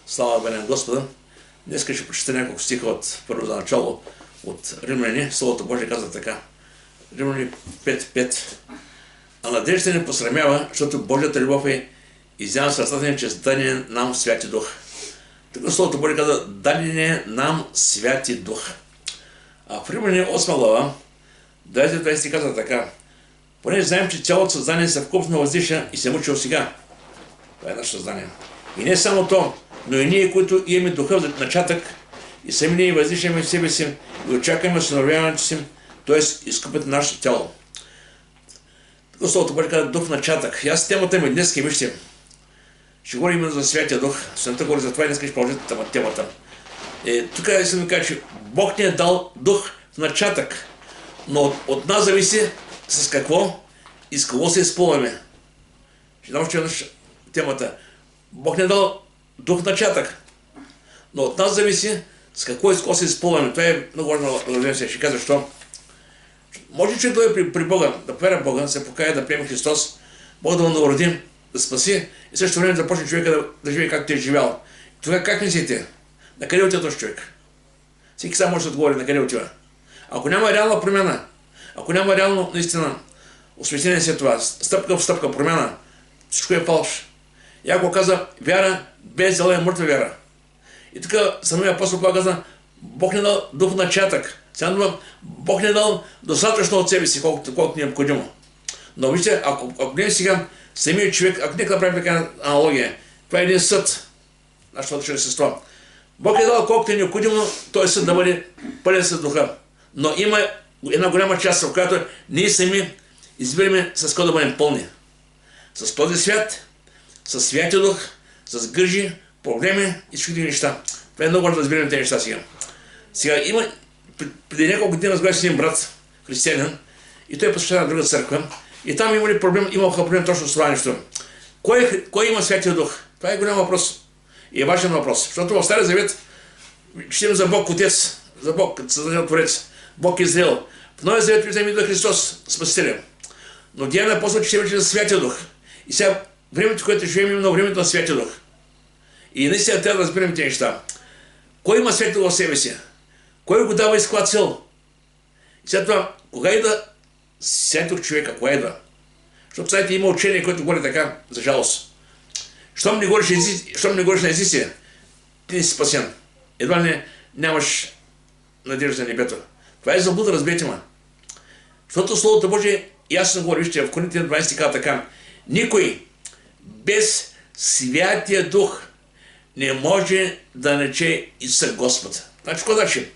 Слава бъде на Господа. Днес ще прочета няколко стиха от първо за начало от Римляни. Словото Божие казва така. Римляни 5.5. А надежда не посрамява, защото Божията любов е изяна в сърцата ни чрез дадения нам Святи Дух. Така Словото Божие казва, дадения нам Святи Дух. А в Римляни 8 глава 20 казва така. Понеже знаем, че цялото създание съвкупно въздиша и се мъчи от сега. Това е наше създание. И не само то, но и ние, които имаме духа в начатък, и сами ние въздишаме в себе си и очакваме възстановяването си, т.е. изкупят нашето тяло. Така Словото Божие казва дух в начатък. И аз темата ми днес, вижте, ще говорим именно за Святия Дух. Сънта говори за това и днес ще продължим темата. Тук искам да кажа, че Бог ни е дал дух в начатък, но от нас зависи с какво и с кого се изпълваме. Ще дам още веднъж темата. Бог не е дал дух в начатък, но от нас зависи с какво и с кого се изпълваме. Това е много важно да разберем се. Ще кажа защо. Може човек да е при Бога, да повярва Бога, да се покая, да приеме Христос, Бог да го народи, да спаси и също време да започне човека да живее както е живял. Тогава как мислите? На къде отива този човек? Всеки сам може да отговори на къде отива. Ако няма реална промяна, ако няма реално наистина осветление след това, стъпка в стъпка промяна, всичко е фалш. Яков каза, вяра без дела е мъртва вяра. И тук самия апостол Павел каза, Бог не дал дух начатък. Сега Бог не дал достатъчно от себе си, колкото ни е необходимо. Но вижте, ако гледам сега самият човек, ако нека направим така аналогия, това е един съд, нашето вътрешно естество. Бог е дал колкото е необходимо, този съд да бъде пълен с духа. Но има една голяма част, в която ние сами избираме с какво да бъдем пълни. С този свят, с Святия Дух, с грижи, проблеми и всички неща. Това е много важно да разберем тези неща сега. Сега има, преди няколко дни разговарях с един брат, християнин, и той посещава на друга църква. И там имаха проблем точно с това нещо. Кой има Святия Дух? Това е голям въпрос. И е важен въпрос. Защото в Стария Завет четем за Бог Отец, за Бог Създател Творец, Бог Израил. В Новия Завет виждаме идва Христос, Спасителя. Но Деяния на апостолите четем за Святия Дух. И сега времето, което живеем, именно времето на Святия Дух. И наистина трябва да разберем тези неща. Кой има Святия Дух в себе си? Кой го дава и с каква цел? И след това, кога идва Святия Дух човека? Кога идва? Защото знаете, има учение, което говори така, за жалост. Щом не говориш на езици, ти не си спасен. Едва не нямаш надежда за небето. Това е заблуда, разберете ме. Защото Словото Божие ясно говори, вижте, в Коринтияни 12 казва така. Никой без Святия Дух не може да нарече Исуса Господ. Значи, какво значи?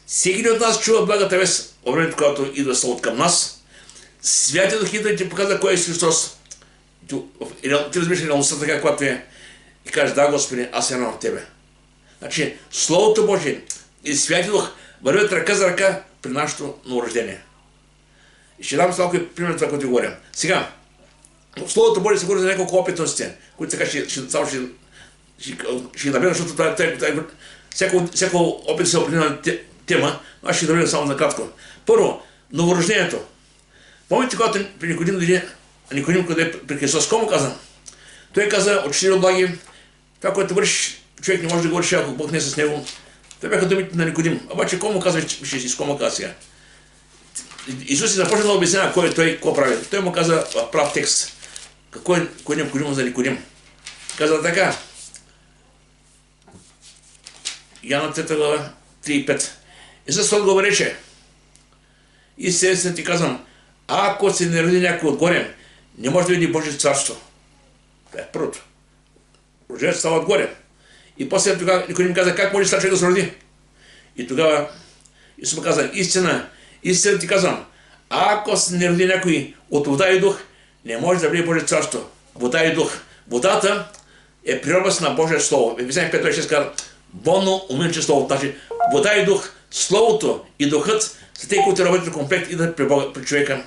Всеки от нас чува благата вест, във времето, когато идва Словото към нас. Святия Дух идва и ти показва кой е Христос. Ти разбираш реалността така, която е. И кажеш, да, Господи, аз съм в Тебе. Значи, Словото Божие и Святия Дух вървят ръка за ръка при нашето новорождение. И ще дам малко пример това, което ти говоря. Сега, в Словото Божие се говори за няколко опитности, които така ще набега, защото това всяко опит се определена тема, но аз ще набега само накратко. Първо, новорождението. Помните, когато при Никодим, къде е при Христос, кому каза? Той каза, от 4 облаги, това, което вършиш, човек не може да го върши, ако Бог не е с него. Това бяха думите на Никодим. Обаче, кому казва, ще си с кому казва сега? Исус започна да обяснява кой е той, какво прави. Той му каза в прав текст. Кой е необходимо за Никодим? Каза така. Яна 3 глава 3:5. Исус отговор рече. Истинно ти казвам, ако се не роди някой отгоре, не може да види Божието царство. Това е първото. Рождението става отгоре. И после тогава Никодим каза, как може стар човек да се роди? И тогава Исус му каза, истина ти казвам, ако се не роди някой от вода и дух, не може да види Божието царство. Вода и дух. Водата е природност на Божието Слово. В Ефесяни 5:6 казва, болно умилче Слово. Значи, вода и дух, Словото и духът са те, които работят в комплект, идват при човека.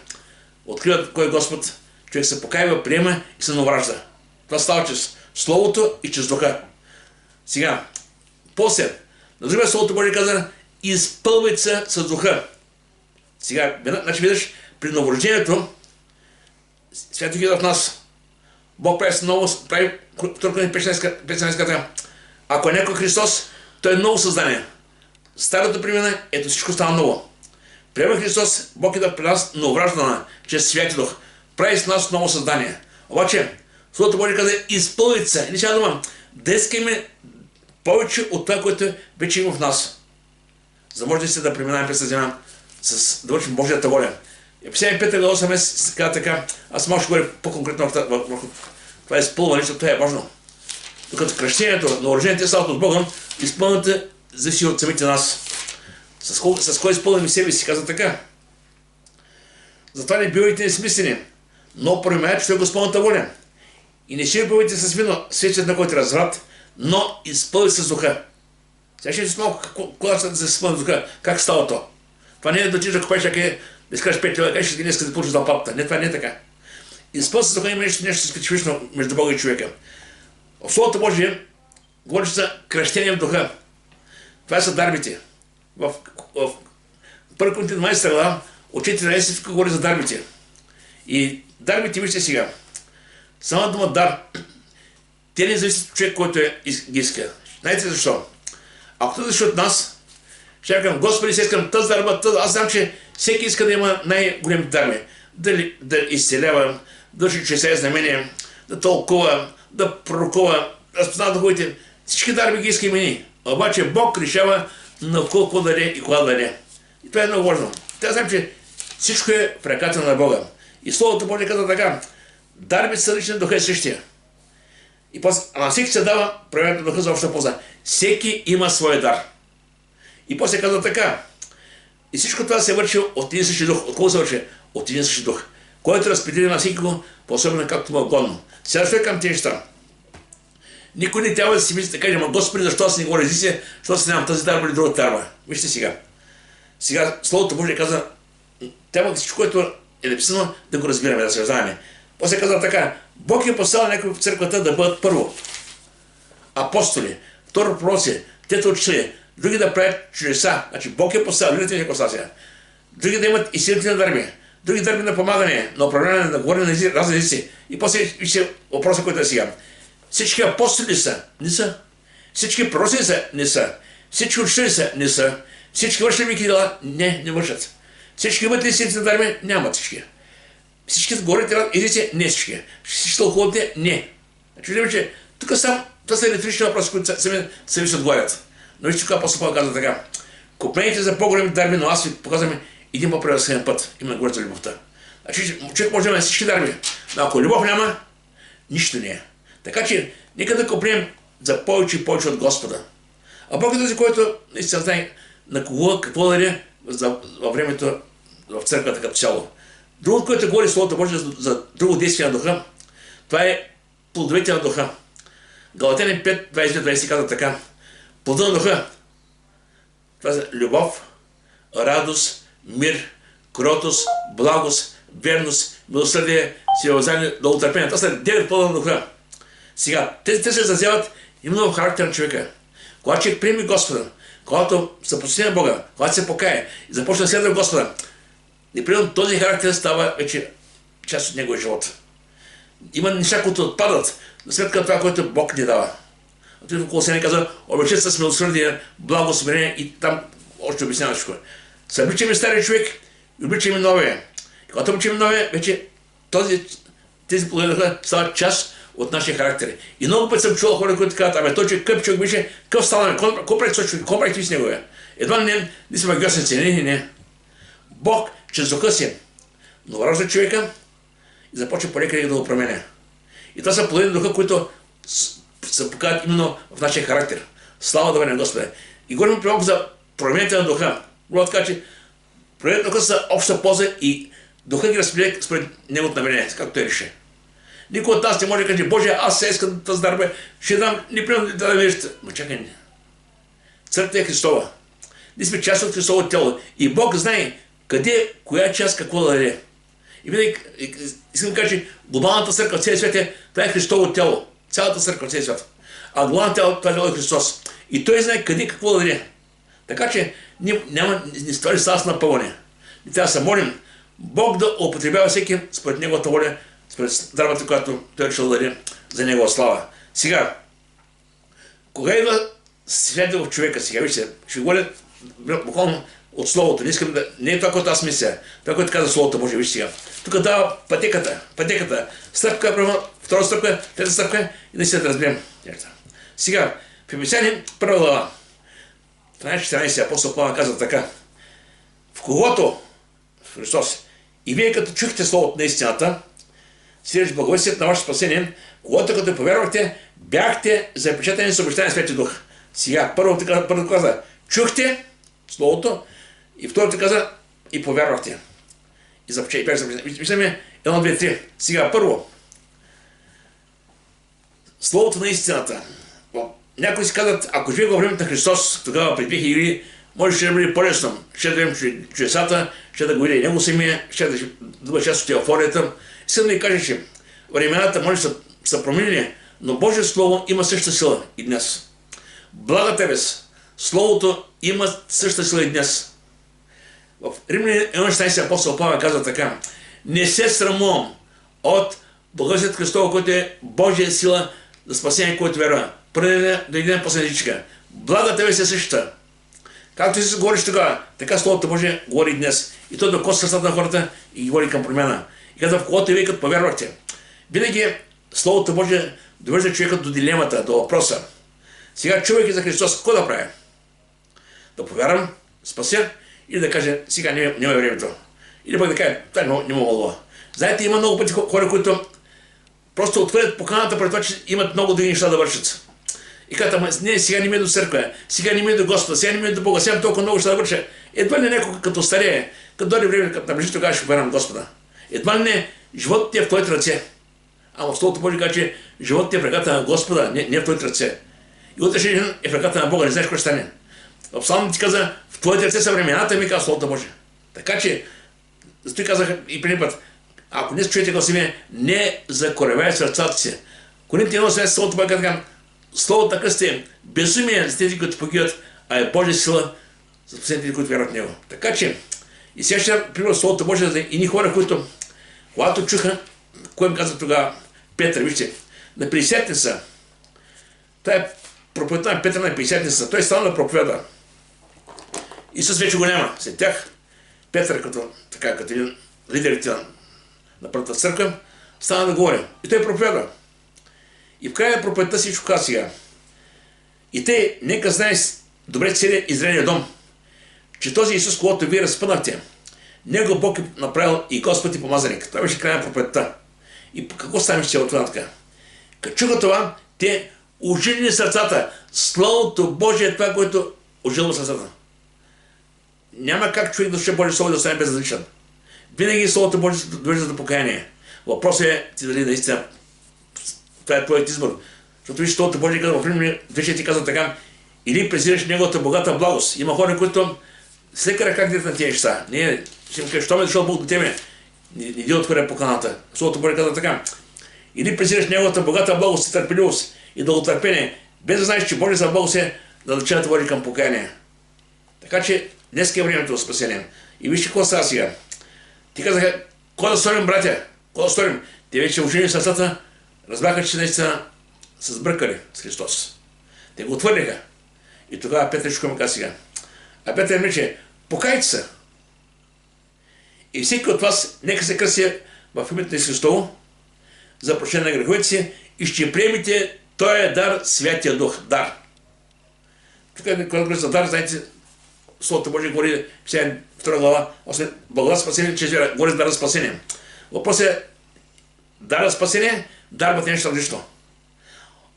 Откриват кой е Господ, човек се покаява, приема и се новоражда. Това става чрез Словото и чрез духа. Сега, после, на другия Словото Божие каза, изпълвайте се с духа. Сега, значи видиш, при новорождението, Святото идва в нас. Бог прави с ново, прави туркани печенската Ако е някой Христос, той е ново създание. Старото премина, ето всичко става ново. Приема Христос, Бог е да при нас нововраждана, чрез Святи Дух. Прави с нас ново създание. Обаче, Словото Божие каза, изпълнете се. И не сега дума, да искаме повече от това, което вече има в нас. За може да преминаваме през земя, да вършим Божията воля. Еписание 5 глава 8 се казва така, аз малко ще говоря по-конкретно върху това изпълване, защото това е важно. Докато кръщението на оръжените славата от Бога, изпълнете зависи от самите нас. С кой изпълним себе си, казва така. Затова не бивайте несмислени, но променяйте, че е Господната воля. И не ще бивайте с вино, свечет на който разврат, но изпълнете с духа. Сега ще си малко, кога ще се изпълни с духа, как става то? Това не е да отидеш да купеш, да изкажеш 5 лева, ще днес да получиш за папата. Не, това не е така. Изпълнете с духа има нещо специфично между Бога и човека. В Словото Божие говори за кръщение в духа. Това са дарбите. В 1 Коринтияни 12 глава от 14 говори за дарбите. И дарбите, вижте сега. Сама дума дар, те не зависят от човек, който ги иска. Знаете защо? Ако това зависи от нас, ще кажем, Господи, се искам тази дарба, аз знам, че всеки иска да има най-големи дарби. Да изцелява, да върши чудеса и знамения, да тълкува, да пророкува, да разпознава духовете. Всички дарби ги искаме ние. Обаче Бог решава на колко даде и кога даде. И това е много важно. Тя знам, че всичко е в ръката на Бога. И Словото Божие казва така, дарбите са лични, духа е същия. И после, на всеки се дава проявението на духа за обща полза. Всеки има своя дар. И после казва така, и всичко това се върши от един същи дух. От кого се върши? От един същи дух, който разпределя на всеки го, по-особено както му е угодно. Сега ще към тези неща. Никой не трябва да си мисли да каже, Господи, защо аз не го разлися, защо аз нямам тази дарба или другата дарба. Вижте сега. Сега Словото Божие каза, трябва всичко, което е написано, да го разбираме, да се разбаваме. После каза така, Бог е поставил някои в църквата да бъдат първо апостоли, второ пророци, трето учители, други да правят чудеса. Значи Бог е поставил, видите ли какво сега. Други да имат изцелителни дарби, други дарби на помагане, на управление, на говорене на разни езици. И после вижте въпроса, който е сега. Всички апостоли са? Не са. Всички пророци са? Не са. Всички учители са? Не са. Всички вършат велики дела? Не вършат. Всички имат ли изцелителни дарби? Нямат всички. Всички говорят езици? Не всички. Всички тълкуват? Не. Значи виждаме, че тук това са риторични въпроси, които сами се отговарят. Но вижте, когато апостол Павел казва така. Купнете за по-големи дарби, но аз ви показвам един по-превъзходен път. Именно говорят за любовта. Значи човек може да има всички дарби, но ако любов няма, нищо не е. Така че, нека да купнем за повече и повече от Господа. А Бог е този, който наистина знае на кого, какво да даде във времето в църквата като цяло. Другото, което говори Словото Божие за друго действие на духа, това е плодовете на духа. Галатяни 5, 22-20 казва така. Плода на духа. Това са любов, радост, мир, кротост, благост, верност, милосърдие, силозание, дълготърпение. Това са 9 плода на духа. Сега, те се изразяват именно в характер на човека. Когато човек приеме Господа, когато се посвети на Бога, когато се покае и започне да следва Господа, непременно този характер става вече част от неговия живот. Има неща, които отпадат на сметка това, което Бог ни дава. Отидем в Колосяни казва, облечете се с милосърдие, благо, смирение и там още обяснява всичко. Събличаме стария човек и обличаме новия. И когато обличаме новия, вече тези плодове стават част от нашия характер. И много път съм чувал хора, които казват, той човек къп човек беше, къв стана, какво прави този човек, какво прави ти с него? Едва не са магиосници, не. Бог чрез духа си новоражда човека и започва полека да го променя. И това са плодове на духа, които се показват именно в нашия характер. Слава да бъде на Господа. И говорим малко за промените на духа. Говоря така, че промените на духа са обща полза и духа ги разпределя според неговото намерение, както той реши. Никой от нас не може да каже, Боже, аз се искам тази дарба, ще дам, непременно да дадем нещо. Но чакай, църквата е Христова. Ние сме част от Христово тяло. И Бог знае къде, коя част, какво да даде. И винаги искам да кажа, че глобалната църква в целия свят това е Христово тяло. Цялата църква в целия свят. А глобалната тяло, това е Христос. И Той знае къде, какво да даде. Така че не става с напълване. И трябва да се молим Бог да употребява всеки според Неговата воля, според дарбата, която Той решил да даде за Негова слава. Сега, Кога идва святото в човека сега? Вижте, ще говоря буквално от Словото. Не искам да... Не е това, което аз мисля. Това, което каза Словото Божие. Вижте сега. Тук дава пътеката. Стъпка, втора стъпка, трета стъпка и наистина да разберем. Сега, в Ефесяни, 1 глава, 13-14 апостол Павел казва така. В когото, в Христос, и вие като чухте Словото на истината, сиреч благовестието на вашето спасение, когато като повярвахте, бяхте запечатани с обещания Свети Дух. Сега, първо каза, чухте Словото, и второто каза, и повярвахте. И запечатани. Виждаме 1, 2, 3. Сега, първо, Словото на истината. Някои си казват, ако живее във времето на Христос, тогава пред 2000 години, може да бъде по-лесно. Ще да видим чудесата, ще да го видя и него самия, ще да бъде част от еуфорията. Искам да ви кажа, че времената може да са променили, но Божие Слово има същата сила и днес. Блага вест, Словото има същата сила и днес. В Римляни 1:16 апостол Павел казва така: не се срамувам от благовестието Христово, което е Божия сила за спасение, който вярва. Преди да идем последничка. Благата вест е същата. Както Исус говориш тогава, така Словото Божие говори и днес. И то докосва сърцата на хората и ги води към промяна. И казва, в когото и вие като повярвахте. Винаги Словото Божие довежда човека до дилемата, до въпроса. Сега, чувайки за Христос, какво да правя? Да повярвам, спася, или да кажа, сега няма времето. Или пък да кажа, това не му вълнува. Знаете, има много пъти хора, които просто отвърят поканата пред това, че имат много други неща да вършат. И казват, не, сега не ми е до църква, сега не ми е до Господа, сега не ми е до Бога, сега толкова много ще да върша. Едва ли не някой като старее, като дойде време, като наближи, тогава ще повярвам Господа. Едва ли не, животът ти е в твоите ръце. Ама в Словото Божие казва, че животът ти е в ръката на Господа, не в твоите ръце. И утрешния ден е в ръката на Бога, не знаеш какво ще стане. В Псалмите ти каза, в твоите ръце са времената, ми казва Словото Божие. Така че, зато казах и преди път, ако не чуете гласа ми, не закоревай сърцата си. Коринтияни 1:17 Словото Божие казва, Словото така сте безумие за тези, които погиват, а е Божия сила за спасените, които вярват в Него. Така че, и сега ще пример Словото Божие и ни хора, които, когато чуха, кой им каза тогава Петър, вижте, на 50-ница, това е проповедта на Петър на 50-ница, той стана да проповеда. Исус вече го няма. След тях, Петър, като един лидерите на първата църква, стана да говори. И той проповеда. И в края на проповедта всичко каза сега. И те, нека знае добре целият Израилен дом, че този Исус, когато вие разпънахте, него Бог е направил и Господ и помазаник. Това беше края на проповедта. И какво стане ще от това така? Като чуха това, те ожили сърцата. Словото Божие е това, което ожилва сърцата. Няма как човек да слуша Божие Слово да стане безразличен. Винаги Словото Божие довежда до покаяние. Въпросът е ти дали наистина това е твоят избор. Защото виж, Словото Божие казва, в Римляни 2 ти казва така, или презираш неговата богата благост. Има хора, които с лека ръка гледат на тези неща. Не, ще им кажа, що ме дошъл Бог до тебе? Не иди отворя поканата. Словото Божие казва така. Или презираш неговата богата благост и търпеливост и дълготърпение, без да знаеш, че Божията благост е да начинат да води към покаяние. Така че днес е времето за спасение. И вижте какво става сега. Ти казаха, какво да сторим, братя? Какво да сторим? Те вече ожени сърцата, разбраха, че наистина са сбъркали с Христос. Те го отвърляха. И тогава Петър ще му каза сега. А Петър рече, покайте се. И всеки от вас нека се кръси в името на Христово за прощение на греховете си и ще приемете този дар, Святия Дух. Дар. Тук, когато говори за дар, знаете, Словото Божие говори в 2 глава, благодат спасение, че говори за дар за спасение. Въпросът е дар за спасение, дарбът е нещо различно.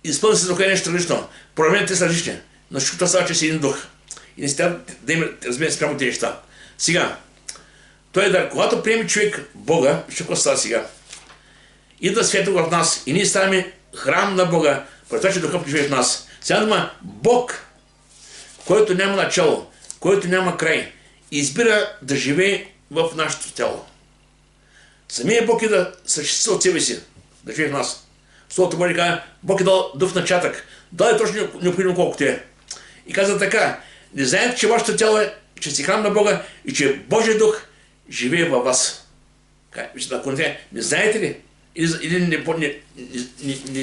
Изпълни се духа е нещо различно. Промените са различни. Но всичко става, че си един дух. И не става да има, разбира се, прямо тези неща. Сега, той е дар. Когато приеме човек Бога, ще какво става сега? Идва Свето в нас и ние ставаме храм на Бога, поради това, че Духът живее в нас. Сега дума, Бог, който няма начало, който няма край, избира да живее в нашето тяло. Самия Бог е да съществува от себе си, да живее в нас. Словото Божие казва, Бог е дал дух начатък. Дал е точно необходимо колкото е. И казва така, не знаете, че вашето тяло е, че си храм на Бога и че Божия дух живее във вас. Ако не знаете ли? Или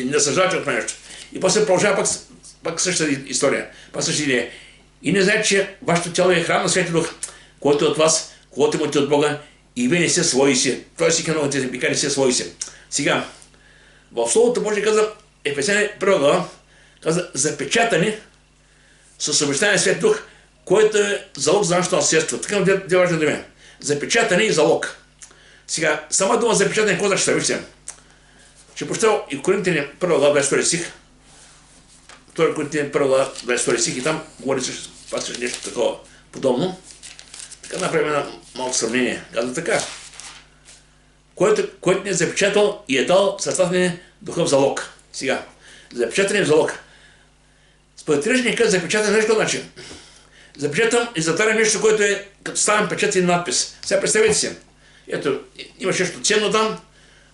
не съжалявате от нещо. И после продължава пък пак същата история, пак същата идея. И не знаете, че вашето тяло е храм на Светия Дух, който е от вас, който имате от Бога, и вие не сте свои си. Той си канал, те не сте свои си. Сега, в Словото Божие каза, Ефесяни 1 глава, каза, запечатани с обещания Свет Дух, който е залог за нашето наследство. Така две важни думи. Запечатани и залог. Сега, сама дума запечатани, какво значи? Вижте. Ще прочета и Коринтяни 1 глава 22 стих. 2 Коринтяни 1 глава 22 стих и там говори също нещо такова подобно. Така направим едно малко сравнение. Казва така. Който ни е запечатал и е дал сърцата ни духа в залог. Сега, запечатане в залог. Според речника запечатане нещо значи. Запечатам и затварям нещо, което е като ставам печат и надпис. Сега представете си. Ето, имаш нещо ценно там,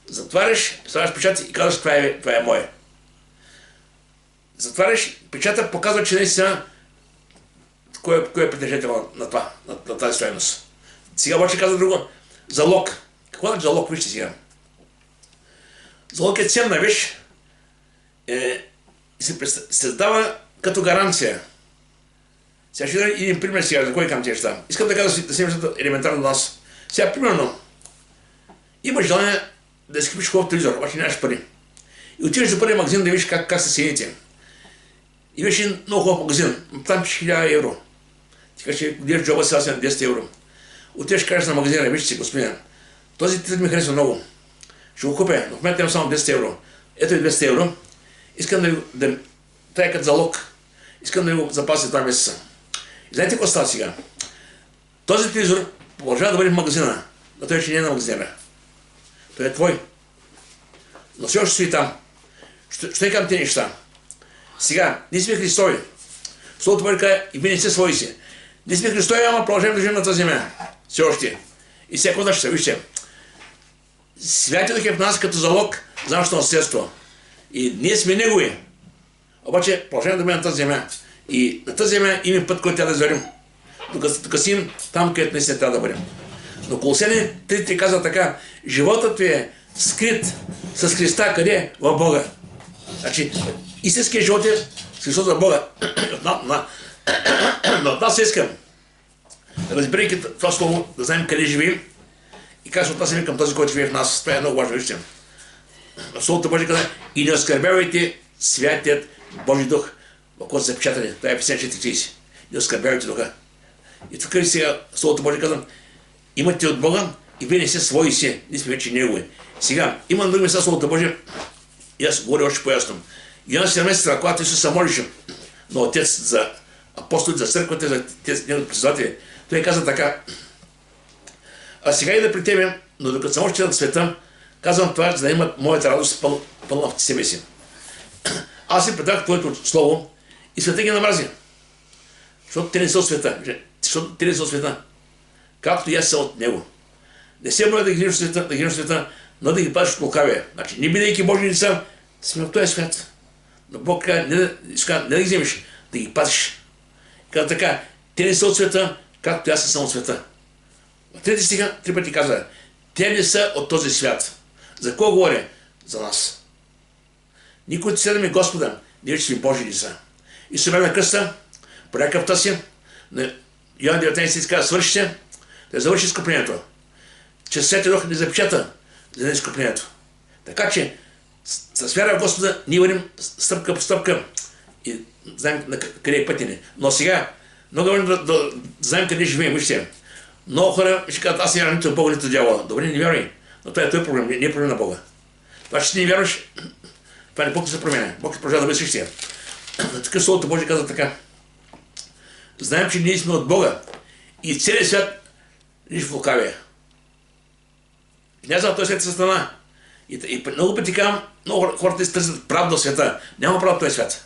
затваряш, ставаш печат и казваш, това е мое. Затваряш, печата показва, че наистина кой е притежател на тази стоеност. Сега обаче казва друго. Залог. Какво значи залог? Вижте сега. Залог е ценна вещ. Се дава като гаранция. Сега ще дам един пример сега, за кой към тези неща. Искам да кажа да се нещата елементарно до нас. Сега, примерно, имаш желание да си купиш хубав телевизор, обаче нямаш пари. И отиваш до първия магазин да видиш как са цените. И виж един много хубав магазин, там пише 1000 евро. Ти кажеш, че годиш джоба сега си на 10 евро. Отиваш, кажеш на магазина, виж си, господин, този телевизор ми харесва много. Ще го купя, но в момента имам само 10 евро. Ето и 200 евро. Искам да тая като залог. Искам да го запася 2 месеца. И знаете какво става сега? Този телевизор продължава да бъде в магазина, но той ще не е на магазина. Той е твой. Но все още стои там. Ще към тези неща. Сега, ние сме Христови. Словото Божие казва, и вие не сте свои си. Ние сме Христови, ама продължаваме да живем на тази земя. Все още. И всяко значи се, вижте. Святия Дух е в нас като залог за нашето наследство. И ние сме Негови. Обаче продължаваме да бъдем на тази земя. И на тази земя има път, който трябва да извървим. Докато си там, където наистина трябва да бъдем. Но Колосяни 3 казва така, животът ви е скрит с Христа, къде? В Бога. Значи, истинският живот е с Христос в Бога. Но от нас искам, разбирайки това слово, да знаем къде живеем и как се отнасяме към този, който живее в нас. Това е много важно, вижте. В Словото Божие казва, и не оскърбявайте Святият Божи Дух, в който са запечатани. Това е Ефесяни 4:30. Не оскърбявайте Духа. И тук сега Словото Божие казва, имате от Бога и вие не сте свои си, ние сме вече Негови. Сега, има на други места Словото Божие, и аз говоря още по-ясно. Йоанн 17, когато Исус се молише на Отец за апостолите, за църквата, за неговите председатели, той каза така, а сега и да при тебе, но докато съм още на света, казвам това, за да имат моята радост пълна в себе си. Аз си предах Твоето слово и света ги намрази. Защото те не са от света. Защото те не са от света. Както и аз съм от него. Не се моля да ги гнеш света, но да ги пазиш от лукавия. Значи, не бидейки Божи деца, сме в този свят. Но Бог казва, не да ги вземеш, да ги пазиш. Казва така, те не са от света, както и аз съм от света. В 3 стиха 3 пъти казва, те не са от този свят. За кого говоря? За нас. Ние, които следваме Господа, ние вече сме Божи деца. И се на кръста, по ръкавта си, на Йоанн 19 казва, свършите, да завърши изкуплението. Че Светия Дух не запечата за изкуплението. Така че, с вяра в Господа, ние вървим стъпка по стъпка и знаем къде е пътя ни. Но сега, много важно да знаем къде живеем, вижте. Много хора ще кажат, аз не вярвам нито в Бога, нито в дявола. Добре, не вярвай. Но това е твой проблем, не е проблем на Бога. Това, че ти не вярваш, това не Бог не се променя. Бог ще продължава да бъде същия. Така Словото Божие казва така. Знаем, че ние сме от Бога и целият свят лиш в лукавия. Не знам, този свят се страна. И много пъти казвам, много хората търсят правда в света. Няма правда в този свят.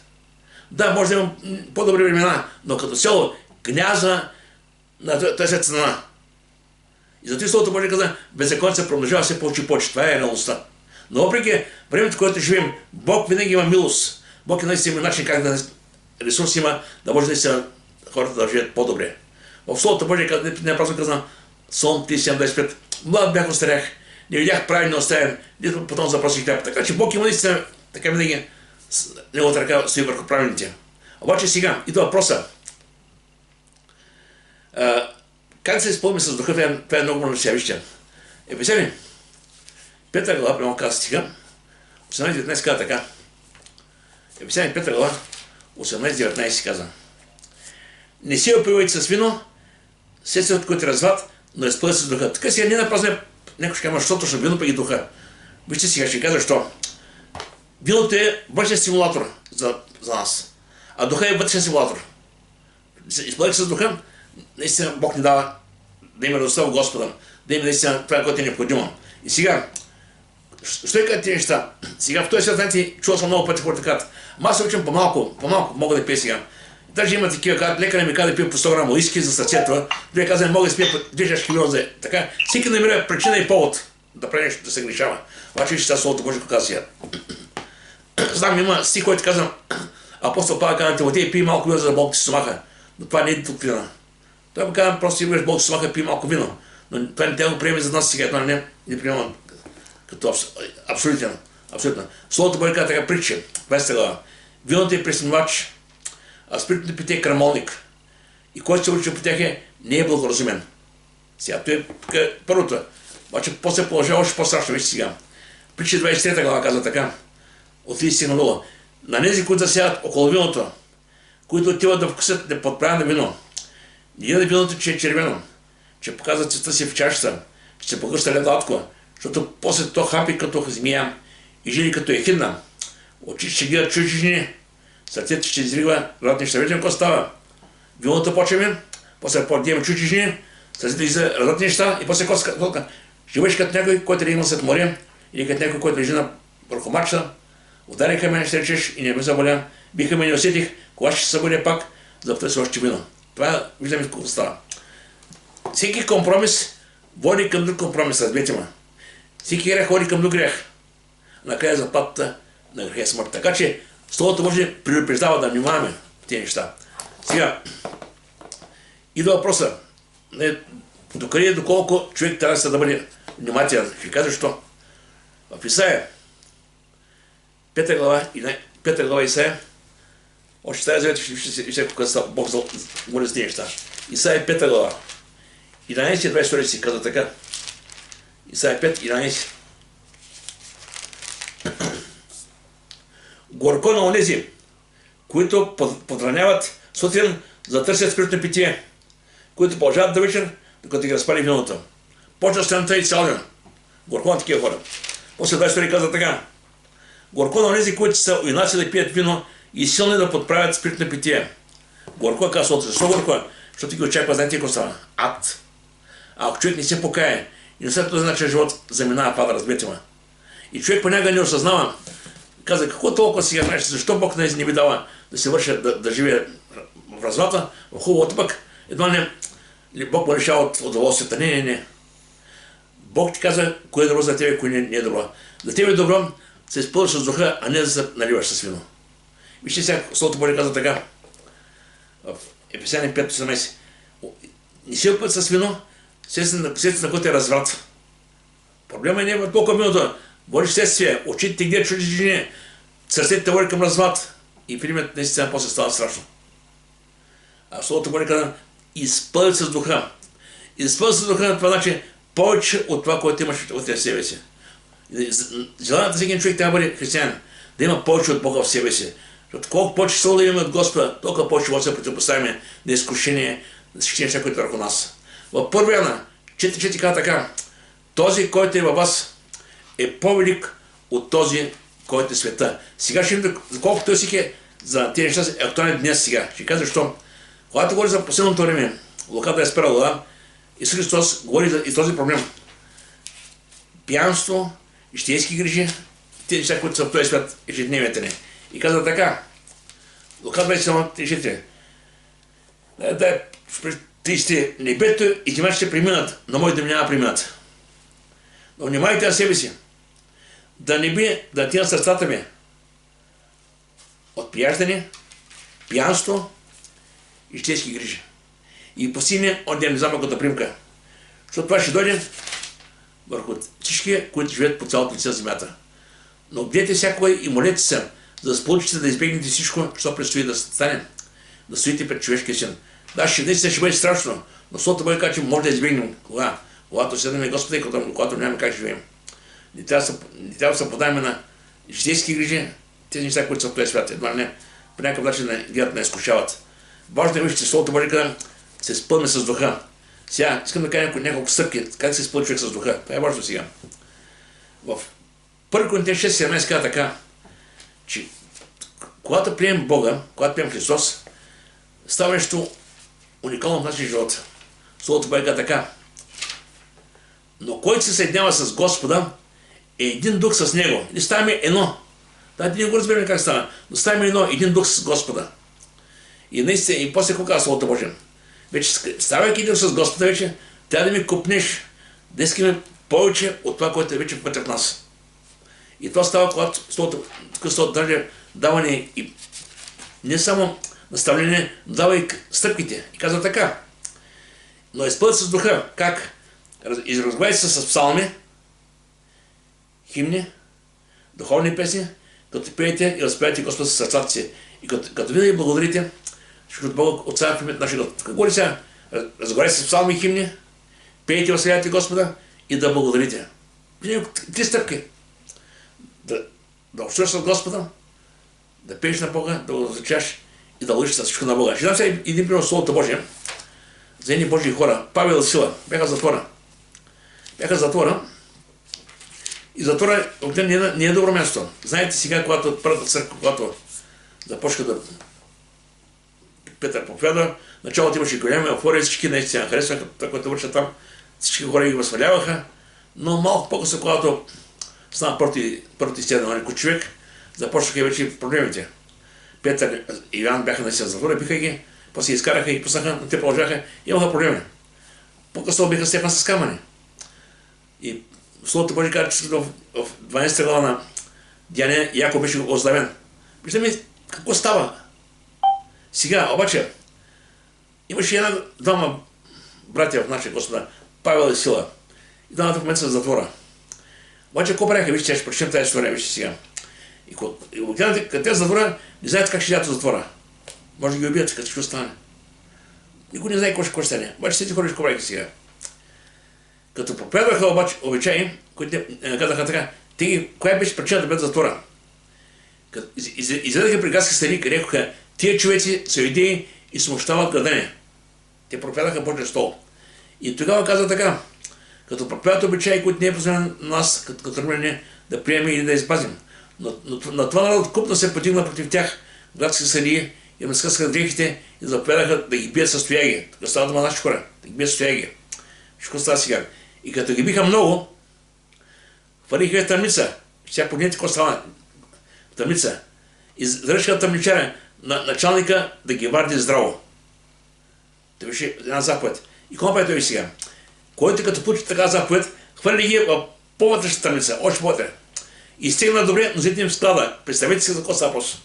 Да, може да има по-добри времена, но като цяло княза на този свят страна. И зато и Словото Божие каза, беззаконие се промножава все повече и повече. Това е реалността. Но въпреки времето, в което живеем, Бог винаги има милост. Бог наистина има начин как да ресурс има, да може наистина хората да живеят по-добре. В Словото Божие не просто казвам, Псалом 37:25, млад бях, остарях, не видях правилно оставен, потом запросих хляб. Така че Бог има наистина, така винаги, неговата ръка стои върху правилните. Обаче сега, идва въпроса. Как се изпълни с духа, това е много много вижте. Ефесяни, 5 глава, прямо каза стиха, 18-19 каза така. Ефесяни 5 глава, 18-19 каза. Не си опивайте с вино, средствата, които разват, но изпълни с духа. Така сега не напразне, някой ще каже, що точно вино, пък и духа. Вижте сега, ще кажа защо. Виното е външен стимулатор за нас, а духа е вътрешен стимулатор. Изпълни с духа, наистина Бог ни дава да има радостта в Господа, да има наистина това, което е необходимо. И сега, що е като тези неща? Сега в този свят, знаете, чувал съм много пъти хората казват, аз се учим по-малко мога да пия сега. Даже има такива, казват, лекаря ми казва да пия по 100 грама уиски за сърцето, други казва, не мога да спия по 2 чашки вино за така. Всеки намира причина и повод да прави нещо, да се грешава. Обаче вижте Словото Божие казва сега. Знам, има стих, който казва, апостол Павел казва, Тимотей, пий малко вино, за да Бог ти стомаха. Но това не е доктрина. Той му казва, просто имаш Бог ти стомаха, пий малко вино. Но това не трябва да го приеме за нас сега, това не приема като абсолютно. Словото Божие казва така притча, 20 глава. Виното е пресмивач, а спиртното питие е крамолник. И който се учи по тях не е благоразумен. Сега, това е първото. Обаче после положение още по-страшно, вижте сега. Притча 23 глава казва така, от 30 на 0. На нези, които засядат около виното, които отиват да вкусят неподправено вино, не гледа виното, че е червено, че показва цвета си в чашата, че се погъща ледатко, защото после то хапи като змия и жили като ехидна. Очите ще гледат чужди жени, сърцето ще изригва разни неща. Виждам какво става. Виното почваме, после подием чужди жени, сърцето изригва разни неща и после коска. Живееш като някой, който е имал след море, или като някой, който лежи върху мачта, удариха ме, ще речеш и не ме заболя, биха ме не усетих, кога ще се събудя пак, за да потърся още вино. Това виждаме какво става. Всеки компромис води към друг компромис, разберете ме. Всеки грех води към друг грех. Накрая заплатата на греха е смърт. Така че Словото Божие предупреждава да внимаваме в тези неща. Сега, идва въпроса, докъде доколко човек трябва да бъде внимателен. Ще кажа защо. В Исаия, 5 глава Исаия, още Стария Завет ще вижте какво Бог говори за тези неща. Исаия 5 глава, 11-22 си казва така. Исаия 5:11. Горко на онези, които подраняват сутрин, за да търсят спиртно питие, които продължават до вечер, докато ги разпали виното. Почва страната и цял ден. Горко на такива хора. После 22 казва така. Горко на онези, които са уинаци да пият вино и силни да подправят спиртно питие. Горко казва Словото. Защо горко? Защото ги очаква, знаете какво става? Ад. А ако човек не се покае и не след този начин живот заминава пада, разберете ме. И човек понякога не осъзнава. Каза, какво толкова сега знаеш, защо Бог не ви дава да се върши, да живее в разврата, в хубавото пък, едва не Бог му решава от удоволствията. Не. Бог ти каза, кое е добро за тебе, кое не е добро. За тебе е добро, се изпълниш с духа, а не да се наливаш с вино. Вижте сега, Словото Божие каза така, в Ефесяни 5:18. Не си опит с вино, следствие на което е разврат. Проблема не е толкова виното. Водиш следствие, очите ти гледат чужди жени, сърцето те води към разврат. И примерът наистина после става страшно. А Словото Божие каза, изпълни с духа. Изпълни с духа на това значи повече от това, което имаш от себе си. Желанието всеки човек трябва да бъде християнин, да има повече от Бога в себе си. Защото колко повече сила да имаме от Господа, толкова повече може да се противопоставяме на изкушение, на всички неща, които върху нас. В Първа Йоанна 4:4 казва така, този, който е във вас, е по-велик от този, който е света. Сега ще видим колко той си е за тези неща е актуален днес сега. Ще кажа защо. Когато говори за последното време, Лука е спрял Исус Христос говори за и този проблем. Пиянство, житейски грижи, тези неща, които са в този свят, ежедневието ни. И казва така, Лука 21:34. Да, 30 небето и земята ще преминат, но моите няма преминат. Но внимайте на себе си, да не би да тина сърцата ми от пияждане, пиянство и житейски грижи. И постигне от незамъкната примка. Защото това ще дойде върху всички, които живеят по цялото лице на земята. Но гледайте всякога и молете се за да получите да избегнете всичко, що предстои да стане, да стоите пред човешкия син. Да, наистина ще бъде страшно, но Словото Божие казва, че може да избегнем. Кога? Когато седнем Господа и когато нямаме как живеем. Не трябва да се подаем на житейски грижи, тези неща, които са в този свят. Едва не, по някакъв начин гледат не изкушават. Важно е, вижте, Словото Божие казва, се спълне с духа. Сега, искам да кажа няколко стъпки, как се изпълни човек с духа. Това е важно сега. В 1 Коринтияни 6:17 казва така, че когато приемем Бога, когато приемем Христос, става нещо уникално в нашия живот. Словото Божие казва така. Но който се съединява с Господа, е един дух с Него. И ставаме едно. Да, не го разбираме как става, но ставаме един дух с Господа. И наистина, и после какво казва Словото Божие? Вече ставайки един с Господа, вече трябва да ми купнеш, да искаме повече от това, което е вече вътре в нас. И това става, когато Словото даже дава ни и не само наставление, но дава и стъпките. И казва така. Но изпълнят с духа. Как? Разговаряйте се с псалми, химни, духовни песни, като пеете и разпевайте Господа със сърцата си. И като винаги благодарите, ще от Бога Отца в името нашия Господ. Какво ли сега? Разговаряйте с псалми и химни, пеете и възславяйте Господа и да благодарите. Три стъпки. Да общуваш с Господа, да пееш на Бога, да го различаш и да лъжиш с всичко на Бога. Ще дам сега един пример от Словото Божие за едни Божии хора. Павел и Сила бяха в затвора. И затвора не е добро място. Знаете сега, когато първата църква, когато започва да Петър проповядва, началото имаше голяма еуфория, всички наистина харесваха това, което вършат там. Всички хора ги възхваляваха, но малко по-късно, когато стана първата изтезна на човек, започнаха вече проблемите. Петър и Йоан бяха наистина в затвора, биха ги, после изкараха и пуснаха, но те продължаха, имаха проблеми. По-късно биха Стефан с камъни. И Словото Божие казва, че в 12 глава на Деяния Яков беше оздравен. Виждаме какво става. Сега, обаче, имаше двама братя в нашия Господа, Павел и Сила. И двамата в момента са в затвора. Обаче, какво правяха? Вижте, ще прочетем тази история, вижте сега. И когато те са в затвора, не знаете как ще ядат в затвора. Може да ги убият, като ще стане. Никой не знае какво ще стане. Обаче, тези хора ще правяха сега. Като проповядваха обаче обичаи, които казаха така, коя беше причина да бъдат в затвора? Изгледаха при градски страни, къде рекоха, тия човеци са идеи и смущават градене. Те проповядаха Божия стол. И тогава каза така, като проповядват обичаи, които не е позволено на нас, като тръгване да приемем или да изпазим. Но на това народ купно се потигна против тях, градски съдии, и им разкъсаха дрехите и заповядаха да ги бият с тояги. Тук става дума наши хора, да ги бият с тояги. Всичко става сега. И като ги биха много, хвърлиха в тъмница. Сега погледнете какво става в тъмница. И заръчаха тъмничаря на началника да ги варди здраво. Това беше една заповед. И какво прави той сега? Който като получи така заповед, хвърли ги в по-вътрешната тъмница, още по-вътре. И стигна добре, но зрите им склада. Представете си за какво става въпрос.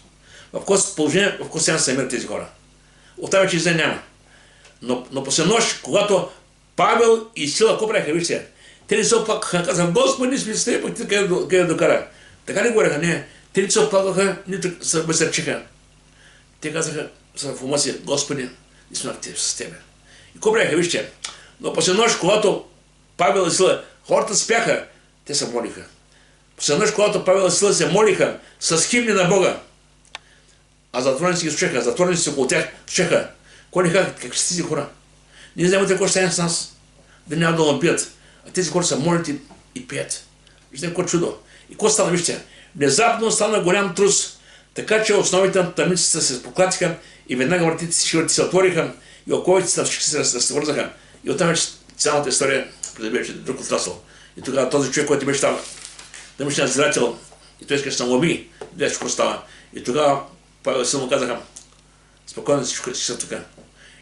В какво положение, в какво сега се намират тези хора. Оттам вече излезе няма. Но после нощ, когато Павел и Сила, какво правиха, вижте, те не се оплакаха, казаха, Господи, сме с теб, къде докара. Така ли говореха? Не. Те не се оплакаха, нито се безсърчиха. Те казаха в ума си, Господи, не сме с тебе. И какво правиха, вижте. Но после нощ, когато Павел и Сила, хората спяха, те се молиха. После нощ, когато Павел и Сила се молиха с химни на Бога, а затворници ги слушаха, затворници около тях слушаха. Кой не казаха, как ще тези хора? Ние знаем какво ще стане с нас, да няма да напият. А тези хора са молят и пият. Вижте какво чудо. И какво стана, вижте? Внезапно стана голям трус, така че основите на тъмницата се поклатиха и веднага вратите си се отвориха и оковите на всички се свързаха. И оттам вече цялата история придобиваше друг отрасъл. И тогава този човек, който беше там, беше надзирател, и той искаше да му уби, гледа какво става. И тогава Павел и Сила му казаха, спокойно всичко са така.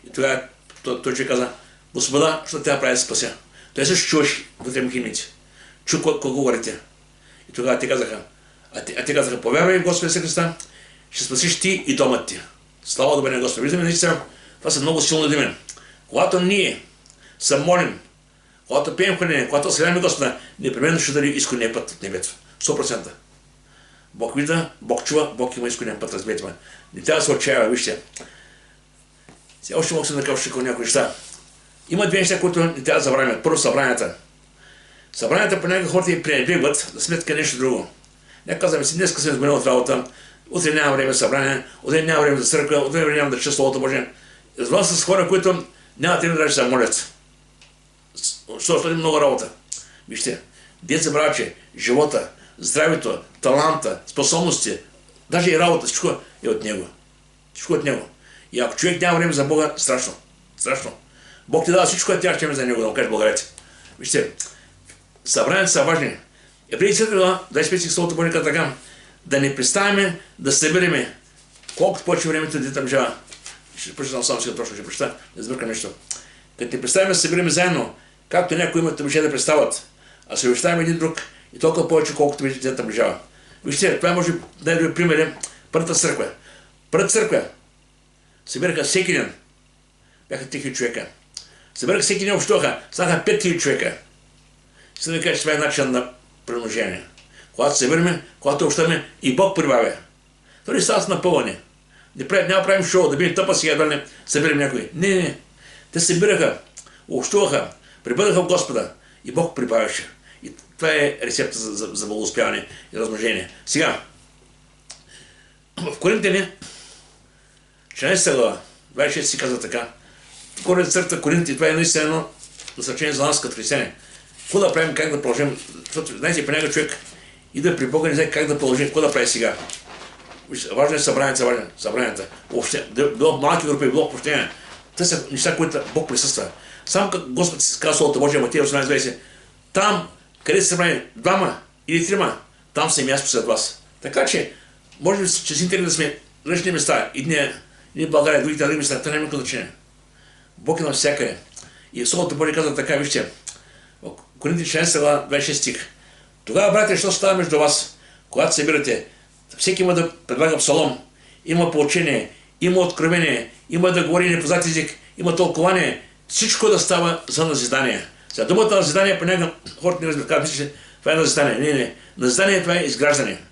И тогава той човек каза, Господа, що трябва да прави да се спася? Той също чуваш вътре мухиници. Чу какво говорите. И тогава те казаха, повярвай в Господа Исуса Христа, ще спасиш ти и домът ти. Слава да бъде на Господа. Виждаме, наистина, това са много силни думи. Когато ние се молим, когато пеем хваление, когато славяме Господа, непременно ще даде изходния път от небето. 100%. Бог вижда, Бог чува, Бог има изконен път, разберете ме. Не трябва да се отчаява, вижте. Сега още мога да се накъвша някои неща. Има две неща, които не трябва да забравяме. Първо, събранията. Събранията понякога хората и пренебрегват за сметка нещо друго. Не казваме си, днес съм изгонил от работа, утре няма време за събрание, утре няма време за църква, утре няма да чета Словото Божие. Разбира се с хора, които нямат време да се молят. Защото има много работа. Вижте, дет забравя, че живота, здравето, таланта, способности, даже и работа, всичко е от Него. Всичко е от Него. И ако човек няма време за Бога, страшно. Страшно. Бог ти дава всичко, което тя ще има за Него, да му кажеш благодарете. Вижте, събранията са важни. Евреи 25 Словото Божие казва така, да не представяме да събереме колкото повече времето да тъмжава. Ще прочитам само сега точно, ще прочита, не сбъркам нещо. Като не представяме да събереме заедно, както някои имат обичай да представят, а се обещаваме един друг и толкова повече, колкото вече тъмжава. Вижте, това може най-добър пример е първата църква. Първата църква събираха всеки ден. Бяха 3000 човека. Събираха всеки ден, общуваха, станаха 5000 човека. Ще да кажа, че това е начин на примножение. Когато се събираме, когато общаме и Бог прибавя. Това не става с напълване. Няма правим шоу, да бидем тъпа сега да не съберем някой. Не. Те се събираха, общуваха, прибъдаха в Господа и Бог прибавяше. И това е рецепта за благоуспяване и размножение. Сега, в Коринтяни, 16 глава, 26 си казва така. Коринт църква Коринти, това е наистина едно насърчение за нас като християни. Какво да правим, как да продължим? Защото, знаете, понякога човек иде при Бога, не знае как да продължим, какво да прави сега. Важно е събранията. Въобще, било малки групи, било общение. Те са неща, които Бог присъства. Само като Господ си казва Словото Божие, Матея 18:20, там, където се събрани двама или трима, там са и място след вас. Така че, може би, че си интересно да сме различни места, и ние в България, другите на други места, това няма никакво значение. Бог е навсякъде. И Словото Божие казва така, вижте, Коринти 16 глава, 26 стих. Тогава, братя, що става между вас, когато се събирате? Всеки има да предлага псалом, има поучение, има откровение, има да говори непознат език, има тълкование. Всичко да става за назидание. За думата назидание понякога хората не разбират, мисля, че това е назидание. Не. Назидание това е изграждане.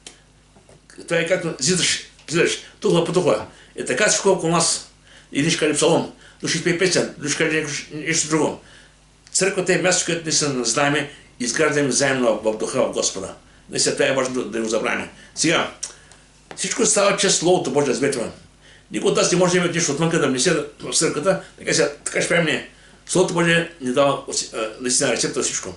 Това е както зидаш, тухла по тухла. Е така всичко около нас. Идиш каже псалом, души пее песен, души каже нещо друго. Църквата е място, където не се назидаеме, изграждаме заедно в духа в Господа. Наистина това е важно да го забравяме. Сега, всичко става чрез Словото Божие, разберете ме. Никой от нас не може да има нещо отвънка да внесе в църквата, така ще правим ние. Словото Божие ни дава наистина рецепта за всичко.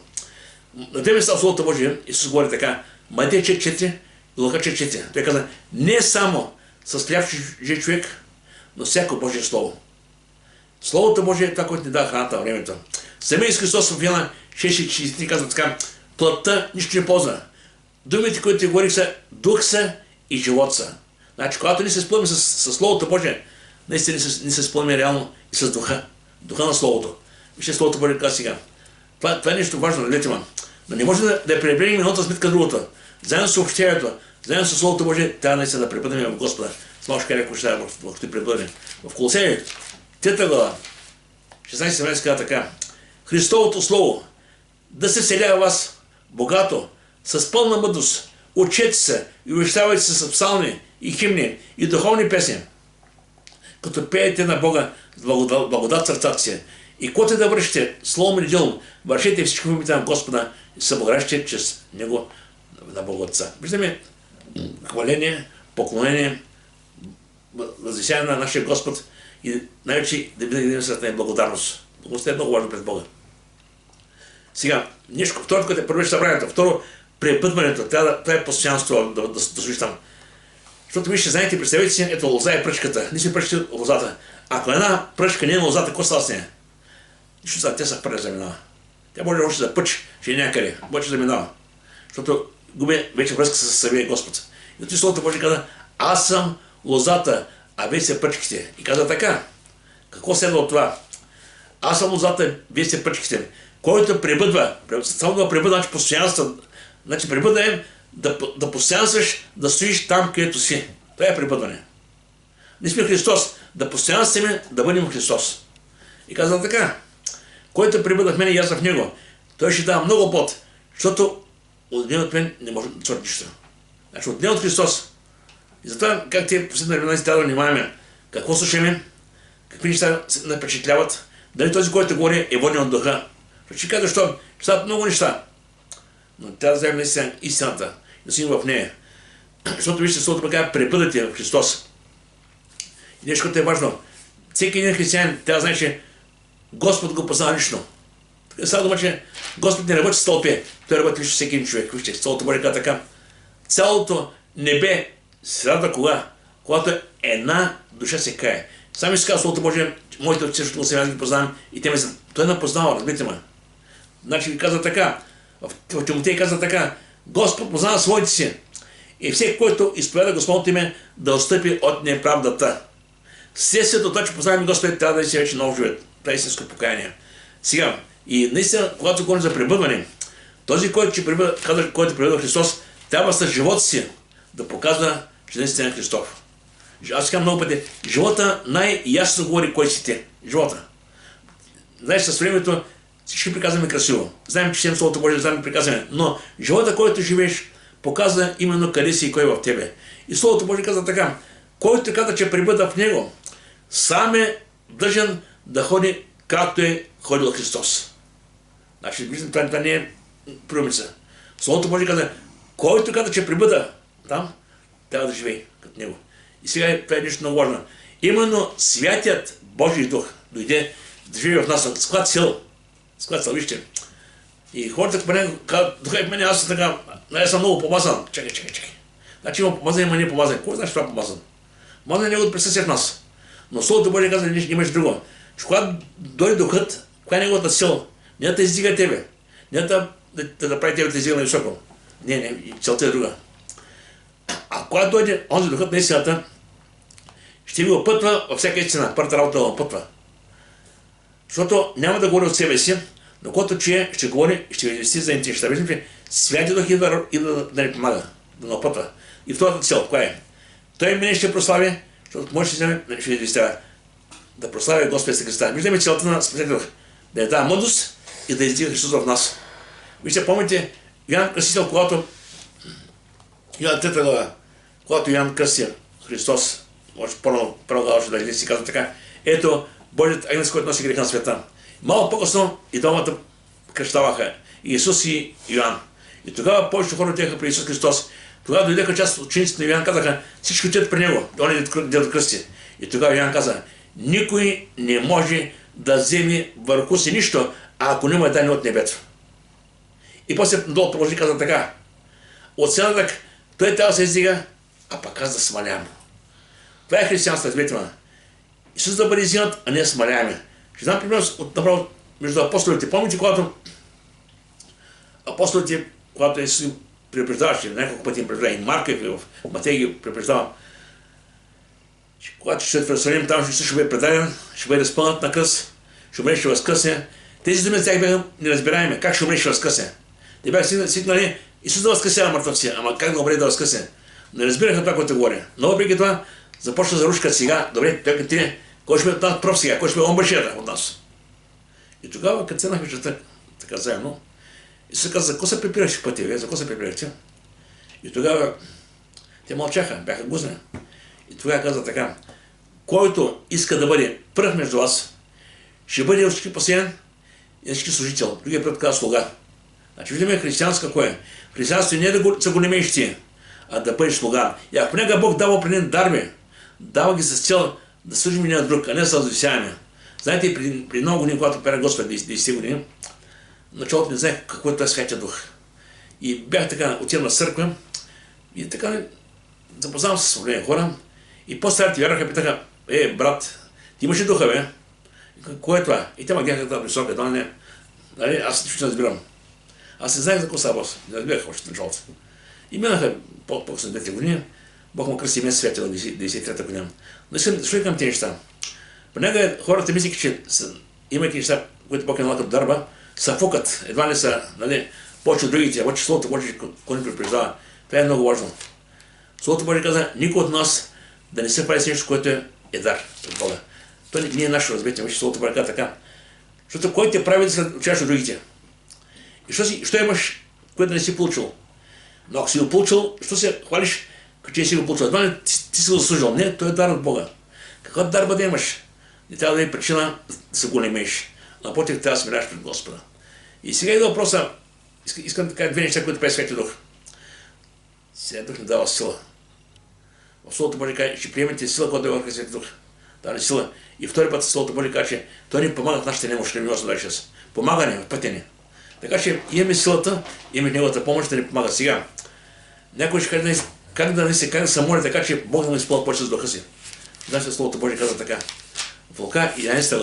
На две места в Словото Божие Исус говори така, Матея 4 и Лука 4. Той каза, не само с хляб жие човек, но всяко Божие Слово. Словото Божие е това, което ни дава храната във времето. Самия Исус Христос в Йоанна 6:43 казва така, плътта нищо не ползва. Думите, които ти говорих са дух са и живот са. Значи, когато ни се спълним с Словото Божие, наистина ни се спълним реално и с духа. Духа на Словото. Вижте Словото Божие казва сега. Това е нещо важно, гледайте ма. Но не може да пренебрегнем едната сметка другата. Заедно с общението, заедно с Словото Божие, трябва наистина да пребъдем в Господа. С ще кажа, ако ще да пребъдем. В Колосеи, 3 глава, 16 казва така. Христовото Слово да се вселява в вас богато, с пълна мъдрост, учете се и увещавайте се с псалми и химни и духовни песни, като пеете на Бога с благодат сърцата си. И когато да вършите словом или делом, вършете всичко в името на Господа и се благодарящите чрез Него на Бога Отца. Виждаме хваление, поклонение, възвисяване на нашия Господ и най-вече да видим сред благодарност. Благодарността е много важно пред Бога. Сега, нещо, второто, което е първо събранието, второ, препътването, това е постоянство да служиш там. Защото вижте, знаете, представете си, ето лоза е пръчката, ние сме пръчките от лозата. Ако една пръчка не е на лозата, какво става с нея? Нищо за тя се хвърля заминава. Тя може още да пъч, че е някъде, обаче заминава. Защото губи вече връзка с самия Господ. И той Словото Божие каза, аз съм лозата, а вие сте пръчките. И каза така, какво следва от това? Аз съм лозата, вие сте пръчките. Който пребъдва, само да пребъдва, значи постоянство, значи пребъдва е да постоянстваш, да стоиш там, където си. Това е пребъдване. Ние сме Христос, да постоянстваме, да бъдем Христос. И казвам така, който пребъдва в мен и аз в него, той ще дава много плод, защото от мен не може да твърди нищо. Значи от ден от Христос. И затова, как те последните времена си трябва да внимаваме какво слушаме, какви неща се напечатляват, дали този, който говори, е воден от духа. Ще кажа, защо ще стават много неща. Но трябва да вземем наистина истината, да си в нея. Защото вижте, Словото пък пребъдете в Христос. И нещо, което е важно. Всеки един християнин трябва да знае, че Господ го познава лично. Сега дума, че Господ не работи с тълпе. Той работи лично всеки един човек. Вижте, Словото Божие казва така. Цялото небе се радва кога? Когато една душа се кае. Сами си казва Словото Божие, моите отци също го се ги познавам и те ме са. Той не познава, разбирате ме. Значи ви казва така. В Тимотей казва така. Господ познава своите си. И всеки, който изповяда Господното име, да отстъпи от неправдата. Следствието от това, че познаваме Господа, трябва да си вече нов живот. Това е истинско покаяние. Сега, и наистина, когато говорим за пребъдване, този, който пребъдва Христос, трябва с живота си да показва, че наистина е Христос. Аз казвам много пъти, живота най-ясно говори кой си те. Живота. Знаеш, с времето всички приказваме красиво. Знаем, че всем Словото Божие, знаем приказваме. Но живота, който живееш, показва именно къде си и кой е в тебе. И Словото Божие казва така, който казва, че пребъдва в него, сам е дължен да ходи както е ходил Христос. Значи, виждам, това не е приумица. Словото Божие казва, който казва, че пребъдва там, трябва да живее като него. И сега това е нещо много важно. Именно Святият Божий Дух дойде да живее в нас. С каква цел? С каква цел, вижте. И хората в мене казват, духа в мене, аз съм така, аз съм много помазан. Чакай. Значи има помазан, има не помазан. Кой значи това помазан? Помазан е неговото присъствие в нас. Но Словото Божие казва, имаш друго. Че когато дойде духът, коя е неговата цел? Не да те издига тебе. Не да прави тебе да издига на високо. Не, целта е друга. А когато дойде онзи духът на истината, ще ви опътва във всяка истина. Първата работа да опътва. Защото няма да говори от себе си, но когато чие, ще говори, ще ви извести за интимща. Виждам, че Святият Дух идва да ни помага, да ни опътва. И втората цел, коя е? Той мене ще прослави, защото може да вземе, ще ви известява. Да прославя Господа Христа. Виждаме целта на Святия Дух. Да е дава мъдрост и да издига Христос в нас. Вижте, помните, Йоан Кръстител, когато Йоан кръсти Христос, може първо глава да си казва така, ето Божият агнец, който носи греха на света. Малко по-късно и двамата кръщаваха Исус и Йоан. И тогава повечето хора отиха при Исус Христос. Тогава дойдеха част от учениците на Йоан, казаха, всички отидат при него, да он да кръсти. И тогава Йоан каза, никой не може да вземе върху си нищо, ако няма дадено от небето. И после долу продължи каза така, от седатък той трябва да се издига, а пък аз да смалявам. Това е християнството, разбирате ме. Исус да бъде издигнат, а не смаляваме. Ще дам пример направо между апостолите. Помните, когато апостолите, когато Исус им предупреждаваше, няколко пъти им предупреждава, и Марка и в Матей ги предупреждава, когато ще в Иерусалим, там Исус ще бъде предаден, ще бъде разпънат на кръст, ще умре, ще възкръсне. Тези думи за тях бяха неразбираеми. Как ще умре, ще възкръсне? Те бяха свикнали Исус да възкръсява мъртвци, ама как да умре да възкръсне? Не разбираха това, което говоря. Но въпреки това, започна за рушка сега. Добре, той като ти, кой ще бъде от нас пръв сега, кой ще бъде омбършията от нас? И тогава, като седнахме вечерта, така заедно, Исус каза, за какво се препирахте в пътя, за какво се препирахте? И тогава те мълчаха, бяха гузни. И тогава каза така, който иска да бъде пръв между вас, ще бъде всички последен и всички служител. Другия път каза слуга. Значи виждаме християнство какво е. Християнство не е да се го немееш ти, а да бъдеш слуга. И ако понякога Бог дава определен дарби, дава ги с цел да служим един на друг, а не с възвисяване. Знаете, при много години, когато пера Господ 10 години, началото не знаех какво е този Святия Дух. И бях така, отидам на църква и така запознавам се с определени хора и по-старите вярваха, питаха, брат, ти имаш ли духа, бе? Кое е това? И те ма гледаха тази висока, това не. Нали, аз нищо не разбирам. Аз не знаех за какво става въпрос. Не разбирах още началото. И минаха по-късно 2 години, Бог му кръсти месец Святия в 93-та година. Но ще към тези неща. Понякога хората мислиха, че имайки неща, които Бог е налагал като дарба, са фукат. Едва не са, нали, повече от другите, обаче Словото Божие, което ни предупреждава. Това е много важно. Словото Божие каза, никой от нас да не се прави с нещо, което е дар от Бога. То не е нашо, разбирате, вижте Словото Божие каза така. Защото кой те прави да се учаш от другите? И що имаш, което да не си получил? Но ако си го получил, що се хвалиш, че си го получил? Това не ти си го заслужил. Не, той е дар от Бога. Какъв дар да имаш? Не трябва да е причина да се големееш. Напротив, трябва да смиряваш пред Господа. И сега идва въпроса, искам да кажа две неща, които прави Светия Дух. Светия Дух ни дава сила. В Словото Божие каже, ще приемете сила, когато дойде Светия Дух. Дава сила. И втори път Словото Божие каже, че той ни помага в нашите немощи, 8:26. Помага ни в пътя ни. Така че имаме силата, имаме неговата помощ да ни помага. Сега, някой ще каже, как да се моли така, че Бог да ни изпълни повече с духа си. Значи Словото Божие каза така. В Лука 11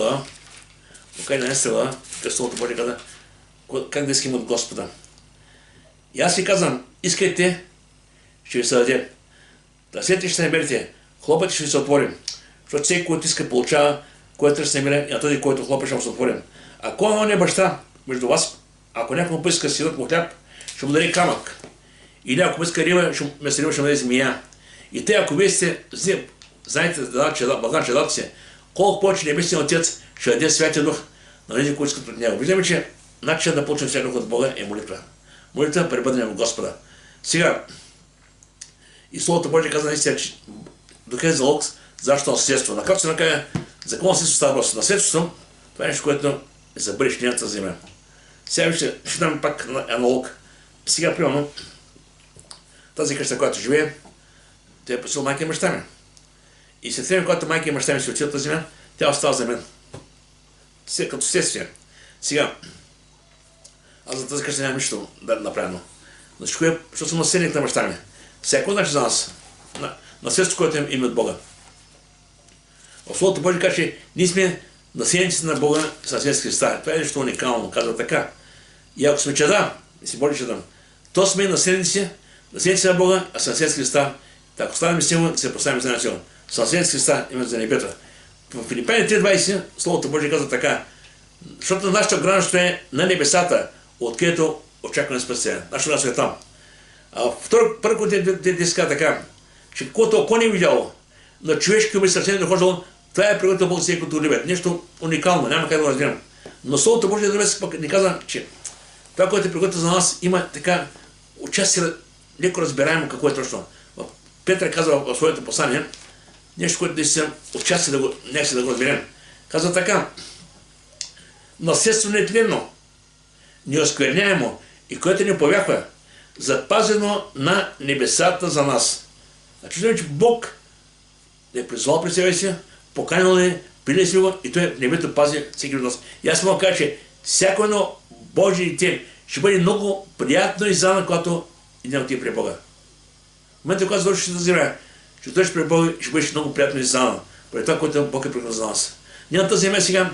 глава, Словото Божие каза, как да искаме от Господа. И аз ви казвам, искайте, ще ви се даде. Търсете, ще се намерите. Хлопайте, ще ви се отворим. Защото всеки, който иска, получава, който търси намерен, и на този, който хлопа, ще му се отворим. Ако он е баща между вас, ако някой му поиска синът му хляб, ще му даде камък. Или ако му иска риба, вместо риба ще му даде змия. И те, ако вие сте, знаете, благан чадата си, колко повече небесния Отец ще даде Святия Дух на тези, които искат от Него. Виждаме, че начинът да получим Святия Дух от Бога е молитва. Молитва пребъдене в Господа. Сега, и Словото Божие каза наистина, че Дух е залог защо наследство. На както се накаже, за какво наследство става въпрос? Наследството, това е нещо, което е за бъдещината земя. Сега ще дам пак аналог. Сега, примерно, тази къща, която живее, тя е посил майка и баща ми. И след време, когато майка и баща ми се отидат тази земя, тя остава за мен. Като следствие. Сега, аз за тази къща нямам нищо да направено. Защото съм наследник на баща ми. Всяко значи за нас. Наследство, което има от Бога. В Словото Божие каже, че ние сме наследници на Бога с наследници Христа. Това е нещо уникално, казва така. И ако сме чада, и си Божи чада, то сме наследници на Бога, а с наследници Христа. Ако станем с Него, се поставим за наследници. С наследници Христа имаме за небето. В Филипяни 3:20 Словото Божие казва така. Защото нашето гражданство е на небесата, откъдето очакваме спасение. Нашето гражданство е там. Първо, който те казва така, че когато око не е видяло, на човешки уми сърце не дохождало, това е приготвил Бог за всеки, който го любят. Нещо уникално, няма как да го разбирам. Но Словото Божие пък ни казва, че това, което е приготвил за нас, има така участие, леко разбираемо какво е точно. Петър казва в своето послание, нещо, което да се участие да го разберем. Казва така, наследство нетленно, неоскверняемо и което ни повяхва, запазено на небесата за нас. Значи, че Бог е призвал при себе си, поканил е, приле си го и той в небето пази всеки от нас. И аз мога да кажа, че всяко едно Божие дете ще бъде много приятно и зана, когато идем отиде при Бога. В момента, когато завършиш да земя, ще отидеш при Бога и ще бъдеш много приятно и зана. Преди това, което Бог е приготвил за нас. Ние на тази земя сега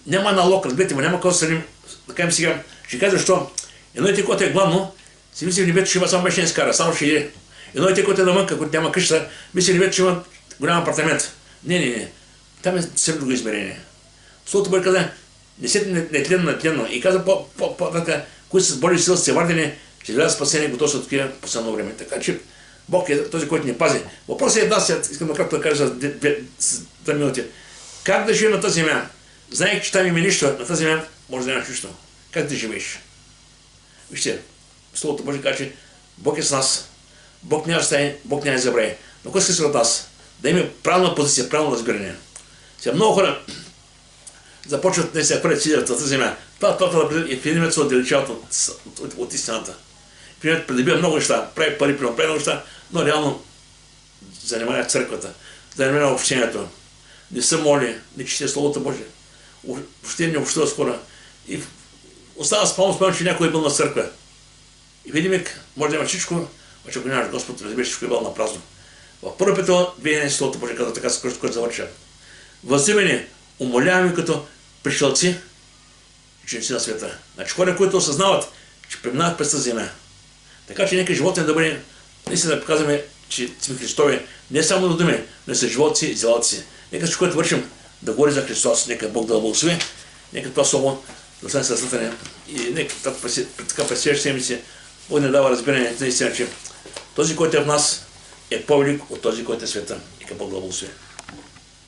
няма налог, разберете, няма какво да съдим, да кажем сега. Ще кажа защо. Едно дете, което е гладно, си мисли в небето, ще има само беше не скара, само ще иде. Едно дете, което е навън, когато няма къща, мисли в небето, ще има голям апартамент. Не. Там е съвсем друго измерение. Словото Божие каза, не се нетленно. И каза по-така, които са с Божия сила, се вардени, ще влязат спасение, готов се открие по последно време. Така че Бог е този, който ни пази. Въпросът е една сега, искам накратко да кажа за 2 минути. Как да живеем на тази земя? Знаех, че там има нищо, на тази земя може да нямаш нищо. Как да живееш? Вижте, Словото Божие казва, че Бог е с нас. Бог няма остави, Бог няма забрави. Но кой иска от нас? Да има правилна позиция, правилно разбиране. Сега много хора започват да се прецедират в тази земя. Това и в един момент се отдалечават от истината. В един момент придобива много неща, прави пари, прави много неща, но реално занимава църквата, занимава общението. Не се моли, не чете Словото Божие. Въобще не общува с хора. И остава спомням, че някой е бил на църква. И в един миг може да има всичко, обаче ако нямаш Господ, разбираш, всичко е бил на празно. В първо пето, 2 Словото Божие казва така, с което завърша. Въззивени, умоляваме като пришълци, ученици на света. Значи хора, които осъзнават, че преминават през тази земя. Така че нека животът да бъде, наистина да показваме, че сме Христови, не само на думи, но и с живота си и делата си. Нека всичко, което вършим, да говори за Христос, нека Бог да благослови, нека това слово да остане съслатане и нека така през следващите седмици Бог не дава разбиране наистина, че този, който е в нас, е по-велик от този, който е в света. Нека Бог да благослови.